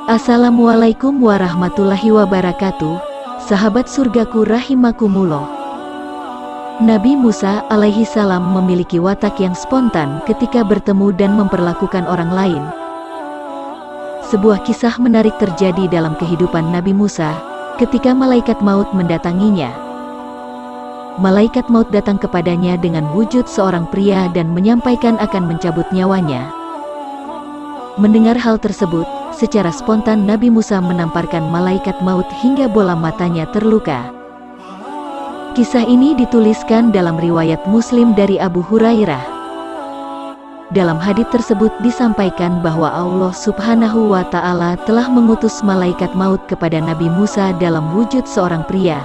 Assalamualaikum warahmatullahi wabarakatuh, sahabat surgaku rahimakumullah. Nabi Musa alaihi salam memiliki watak yang spontan ketika bertemu dan memperlakukan orang lain. Sebuah kisah menarik terjadi dalam kehidupan Nabi Musa ketika malaikat maut mendatanginya. Malaikat maut datang kepadanya dengan wujud seorang pria dan menyampaikan akan mencabut nyawanya. Mendengar hal tersebut, secara spontan Nabi Musa menamparkan malaikat maut hingga bola matanya terluka. Kisah ini dituliskan dalam riwayat Muslim dari Abu Hurairah. Dalam hadits tersebut disampaikan bahwa Allah Subhanahu wa Ta'ala telah mengutus malaikat maut kepada Nabi Musa dalam wujud seorang pria.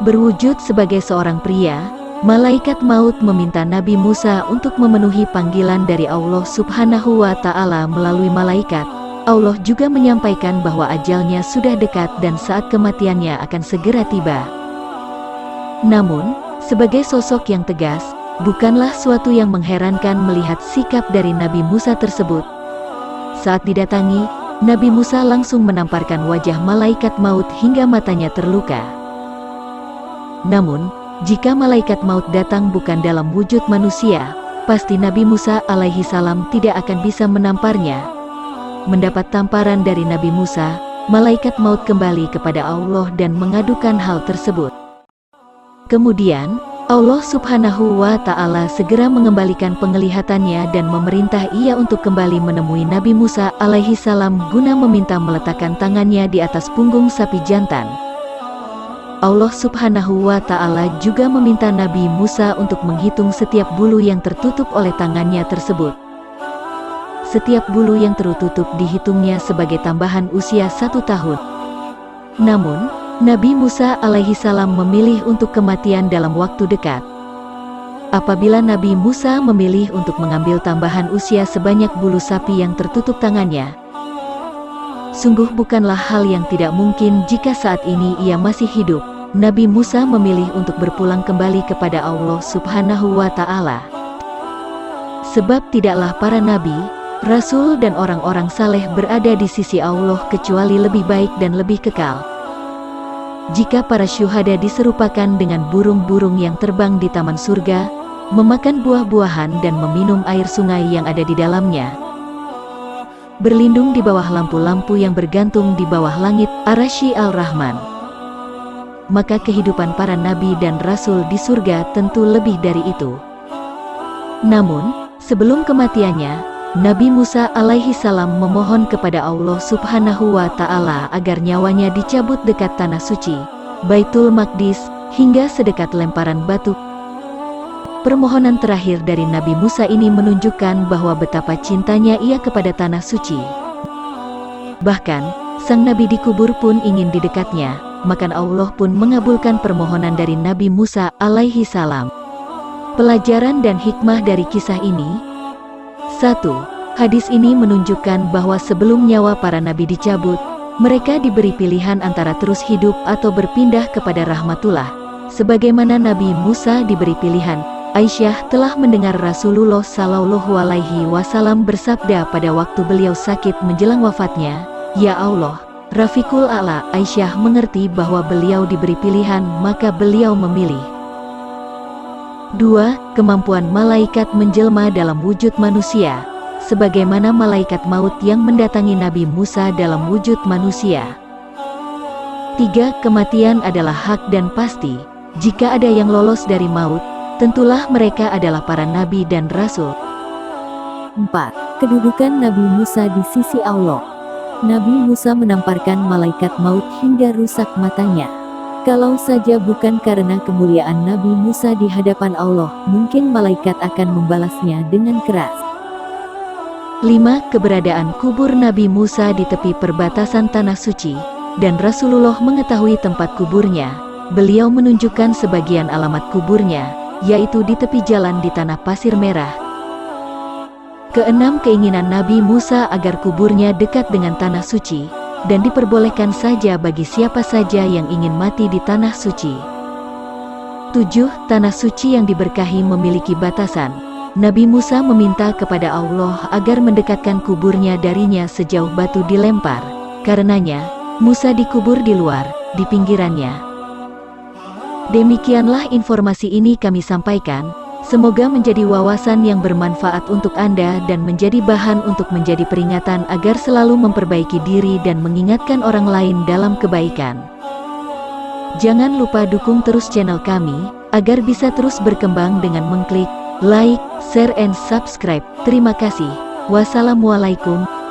Berwujud sebagai seorang pria, malaikat maut meminta Nabi Musa untuk memenuhi panggilan dari Allah Subhanahu wa Ta'ala melalui malaikat. Allah juga menyampaikan bahwa ajalnya sudah dekat dan saat kematiannya akan segera tiba. Namun, sebagai sosok yang tegas, bukanlah suatu yang mengherankan melihat sikap dari Nabi Musa tersebut. Saat didatangi, Nabi Musa langsung menamparkan wajah malaikat maut hingga matanya terluka. Namun, jika malaikat maut datang bukan dalam wujud manusia, pasti Nabi Musa alaihi salam tidak akan bisa menamparnya. Mendapat tamparan dari Nabi Musa, malaikat maut kembali kepada Allah dan mengadukan hal tersebut. Kemudian, Allah Subhanahu wa Ta'ala segera mengembalikan penglihatannya dan memerintah ia untuk kembali menemui Nabi Musa alaihi salam guna meminta meletakkan tangannya di atas punggung sapi jantan. Allah Subhanahu wa Ta'ala juga meminta Nabi Musa untuk menghitung setiap bulu yang tertutup oleh tangannya tersebut. Setiap bulu yang tertutup dihitungnya sebagai tambahan usia 1 tahun. Namun, Nabi Musa alaihi salam memilih untuk kematian dalam waktu dekat. Apabila Nabi Musa memilih untuk mengambil tambahan usia sebanyak bulu sapi yang tertutup tangannya, sungguh bukanlah hal yang tidak mungkin jika saat ini ia masih hidup. Nabi Musa memilih untuk berpulang kembali kepada Allah Subhanahu wa Ta'ala. Sebab tidaklah para nabi, rasul dan orang-orang saleh berada di sisi Allah kecuali lebih baik dan lebih kekal. Jika para syuhada diserupakan dengan burung-burung yang terbang di taman surga, memakan buah-buahan dan meminum air sungai yang ada di dalamnya, berlindung di bawah lampu-lampu yang bergantung di bawah langit Arsy Al-Rahman, maka kehidupan para nabi dan rasul di surga tentu lebih dari itu. Namun, sebelum kematiannya, Nabi Musa alaihi salam memohon kepada Allah Subhanahu wa Ta'ala agar nyawanya dicabut dekat tanah suci, Baitul Maqdis, hingga sedekat lemparan batu. Permohonan terakhir dari Nabi Musa ini menunjukkan bahwa betapa cintanya ia kepada tanah suci. Bahkan, sang Nabi dikubur pun ingin di dekatnya, maka Allah pun mengabulkan permohonan dari Nabi Musa alaihi salam. Pelajaran dan hikmah dari kisah ini: 1. Hadis ini menunjukkan bahwa sebelum nyawa para nabi dicabut, mereka diberi pilihan antara terus hidup atau berpindah kepada rahmatullah. Sebagaimana Nabi Musa diberi pilihan, Aisyah telah mendengar Rasulullah Shallallahu Alaihi Wasallam bersabda pada waktu beliau sakit menjelang wafatnya, "Ya Allah, Rafiqul A'la." Aisyah mengerti bahwa beliau diberi pilihan, maka beliau memilih. 2. Kemampuan malaikat menjelma dalam wujud manusia, sebagaimana malaikat maut yang mendatangi Nabi Musa dalam wujud manusia. 3. Kematian adalah hak dan pasti. Jika ada yang lolos dari maut, tentulah mereka adalah para nabi dan rasul. 4. Kedudukan Nabi Musa di sisi Allah. Nabi Musa menamparkan malaikat maut hingga rusak matanya. Kalau saja bukan karena kemuliaan Nabi Musa di hadapan Allah, mungkin malaikat akan membalasnya dengan keras. 5. Keberadaan kubur Nabi Musa di tepi perbatasan tanah suci, dan Rasulullah mengetahui tempat kuburnya. Beliau menunjukkan sebagian alamat kuburnya, yaitu di tepi jalan di tanah pasir merah. 6. Keinginan Nabi Musa agar kuburnya dekat dengan tanah suci, dan diperbolehkan saja bagi siapa saja yang ingin mati di tanah suci. 7. Tanah suci yang diberkahi memiliki batasan. Nabi Musa meminta kepada Allah agar mendekatkan kuburnya darinya sejauh batu dilempar. Karenanya, Musa dikubur di luar, di pinggirannya. Demikianlah informasi ini kami sampaikan. Semoga menjadi wawasan yang bermanfaat untuk Anda dan menjadi bahan untuk menjadi peringatan agar selalu memperbaiki diri dan mengingatkan orang lain dalam kebaikan. Jangan lupa dukung terus channel kami, agar bisa terus berkembang dengan mengklik like, share and subscribe. Terima kasih. Wassalamualaikum